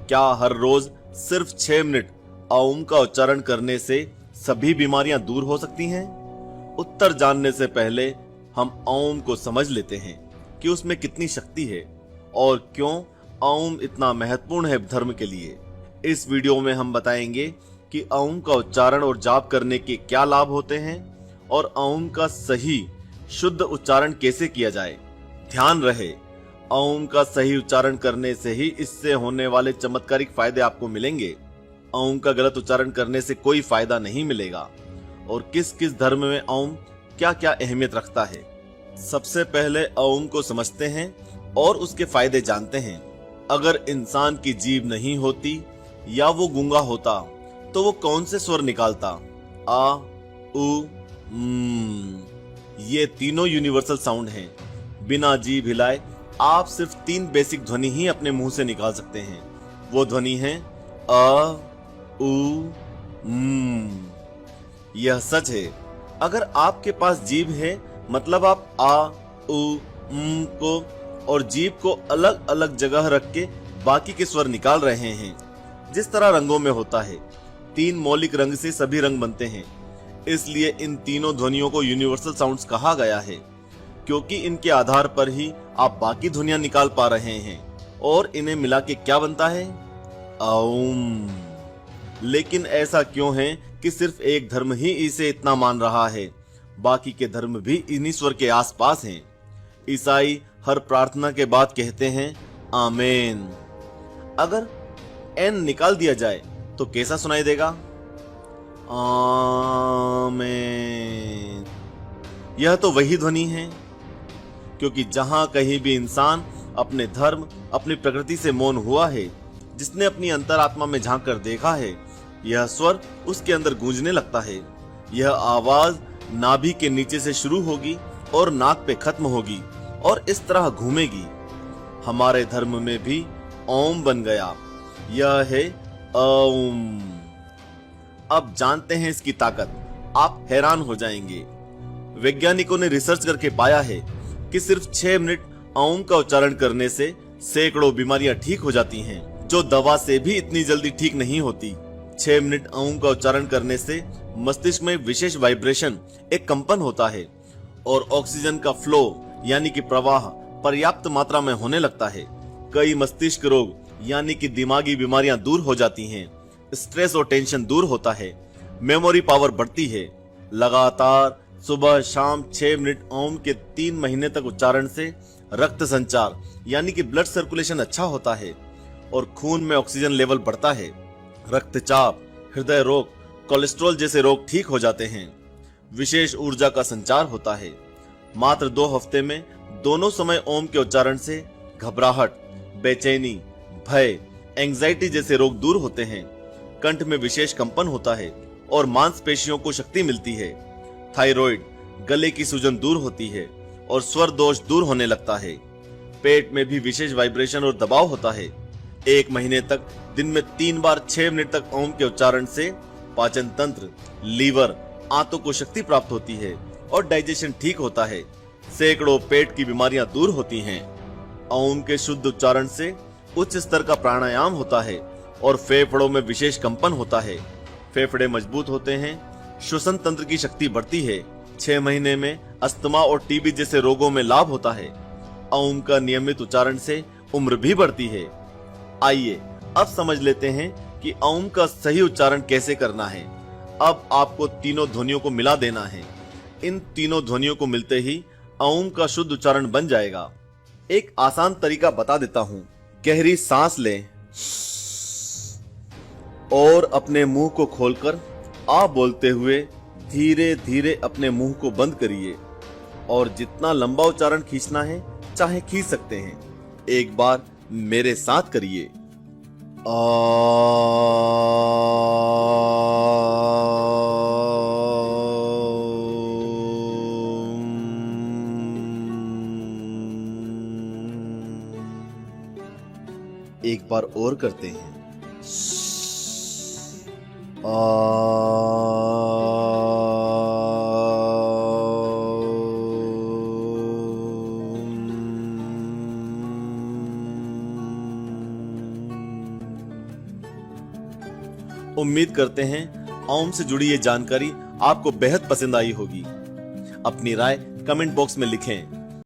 क्या हर रोज सिर्फ 6 मिनट ओम का उच्चारण करने से सभी बीमारियां दूर हो सकती हैं? उत्तर जानने से पहले हम ओम को समझ लेते हैं कि उसमें कितनी शक्ति है और क्यों ओम इतना महत्वपूर्ण है धर्म के लिए। इस वीडियो में हम बताएंगे कि ओम का उच्चारण और जाप करने के क्या लाभ होते हैं और ओम का सही शुद्ध उच्चारण कैसे किया जाए। ध्यान रहे, ओम का सही उच्चारण करने से ही इससे होने वाले चमत्कारिक फायदे आपको मिलेंगे। ओम का गलत उच्चारण करने से कोई फायदा नहीं मिलेगा। और किस किस धर्म में ओम क्या क्या अहमियत रखता है, सबसे पहले ओम को समझते हैं और उसके फायदे जानते हैं। अगर इंसान की जीभ नहीं होती या वो गूंगा होता तो वो कौन से स्वर निकालता? आ, उ, ये तीनों यूनिवर्सल साउंड हैं। बिना जीभ हिलाए आप सिर्फ 3 बेसिक ध्वनि ही अपने मुंह से निकाल सकते हैं। वो ध्वनि है अ, उ, यह सच है। अगर आपके पास जीभ है मतलब आप आ, उ, को और जीभ को अलग अलग जगह रख के बाकी के स्वर निकाल रहे हैं। जिस तरह रंगों में होता है, 3 मौलिक रंग से सभी रंग बनते हैं, इसलिए इन तीनों ध्वनियों को यूनिवर्सल साउंड्स कहा गया है, क्योंकि इनके आधार पर ही आप बाकी ध्वनियां निकाल पा रहे हैं। और इन्हें मिला के क्या बनता है? ओम। लेकिन ऐसा क्यों है कि सिर्फ एक धर्म ही इसे इतना मान रहा है? बाकी के धर्म भी इन्हीं स्वर के आसपास हैं। ईसाई हर प्रार्थना के बाद कहते हैं आमेन। अगर एन निकाल दिया जाए तो कैसा सुनाई देगा? आमेन। यह तो वही ध्वनि है, क्योंकि जहां कहीं भी इंसान अपने धर्म, अपनी प्रकृति से मौन हुआ है, जिसने अपनी अंतरात्मा में झांक कर देखा है, यह स्वर उसके अंदर गूंजने लगता है। यह आवाज नाभि के नीचे से शुरू होगी और नाक पे खत्म होगी और इस तरह घूमेगी। हमारे धर्म में भी ओम बन गया। यह है ओम। अब जानते हैं इसकी ताकत। आप हैरान हो जाएंगे। वैज्ञानिकों ने रिसर्च करके पाया है कि सिर्फ 6 मिनट ओम का उच्चारण करने से सैकड़ों बीमारियां ठीक हो जाती हैं, जो दवा से भी इतनी जल्दी ठीक नहीं होती। 6 मिनट ओम का उच्चारण करने से मस्तिष्क में विशेष वाइब्रेशन, एक कंपन होता है और ऑक्सीजन का फ्लो यानी कि प्रवाह पर्याप्त मात्रा में होने लगता है। कई मस्तिष्क रोग यानी कि दिमागी बीमारियां दूर हो जाती हैं। स्ट्रेस और टेंशन दूर होता है। मेमोरी पावर बढ़ती है। लगातार सुबह शाम 6 मिनट ओम के 3 महीने तक उच्चारण से रक्त संचार यानी कि ब्लड सर्कुलेशन अच्छा होता है और खून में ऑक्सीजन लेवल बढ़ता है। रक्तचाप, हृदय रोग, कोलेस्ट्रॉल जैसे रोग ठीक हो जाते हैं। विशेष ऊर्जा का संचार होता है। मात्र 2 हफ्ते में दोनों समय ओम के उच्चारण से घबराहट, बेचैनी, भय, एंजाइटी जैसे रोग दूर होते हैं। कंठ में विशेष कंपन होता है और मांसपेशियों को शक्ति मिलती है। थायराइड, गले की सूजन दूर होती है और स्वर दोष दूर होने लगता है। पेट में भी विशेष वाइब्रेशन और दबाव होता है। 1 महीने तक दिन में 3 बार 6 मिनट तक ओम के उच्चारण से पाचन तंत्र, लीवर, आंतों को शक्ति प्राप्त होती है और डाइजेशन ठीक होता है। सैकड़ों पेट की बीमारियां दूर होती हैं। ओम के शुद्ध उच्चारण से उच्च स्तर का प्राणायाम होता है और फेफड़ों में विशेष कंपन होता है। फेफड़े मजबूत होते हैं, श्वसन तंत्र की शक्ति बढ़ती है। 6 महीने में अस्थमा और टीबी जैसे रोगों में लाभ होता है। ओम का नियमित उच्चारण से उम्र भी बढ़ती है। आइए अब समझ लेते हैं कि ओम का सही उच्चारण कैसे करना है। अब आपको तीनों ध्वनियों को मिला देना है। इन तीनों ध्वनियों को मिलते ही ओम का शुद्ध उच्चारण बन जाएगा। एक आसान तरीका बता देता हूं। गहरी सांस लें और अपने मुंह को खोलकर आ बोलते हुए धीरे धीरे अपने मुंह को बंद करिए और जितना लंबा उच्चारण खींचना है चाहे खींच सकते हैं। एक बार मेरे साथ करिए। एक बार और करते हैं। उम्मीद करते हैं ओम से जुड़ी ये जानकारी आपको बेहद पसंद आई होगी। अपनी राय कमेंट बॉक्स में लिखें।